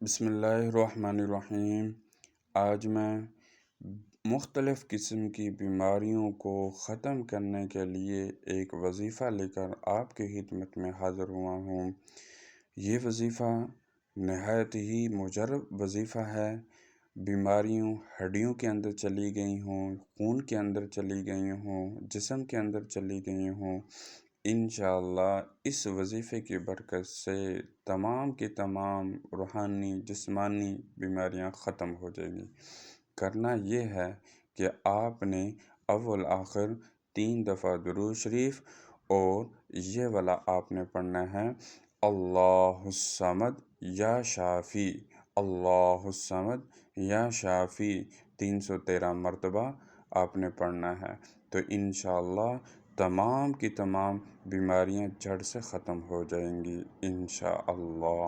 बिस्मिल्लाहिर्रहमानिर्रहीम। आज मैं मुख्तलिफ़ किस्म की बीमारियों को ख़त्म करने के लिए एक वज़ीफ़ा लेकर आपकी खिदमत में हाज़िर हुआ हूँ। ये वज़ीफ़ा नहायत ही मुजर्रब वज़ीफ़ा है। बीमारियों हड्डियों के अंदर चली गई हों, खून के अंदर चली गई हों, जिस्म के अंदर चली गई हों, इंशाअल्लाह इस वज़ीफ़े की बरकत से तमाम की तमाम रूहानी जिस्मानी बीमारियां ख़त्म हो जाएंगी। करना ये है कि आपने अव्वल आखिर 3 दफ़ा दुरूद शरीफ और ये वाला आपने पढ़ना है, अल्लाहुस्समद या शाफ़ी, अल्लाहुस्समद या शाफ़ी 313 मरतबा आपने पढ़ना है। तो इंशाअल्लाह तमाम की तमाम बीमारियां जड़ से ख़त्म हो जाएंगी इंशाअल्लाह।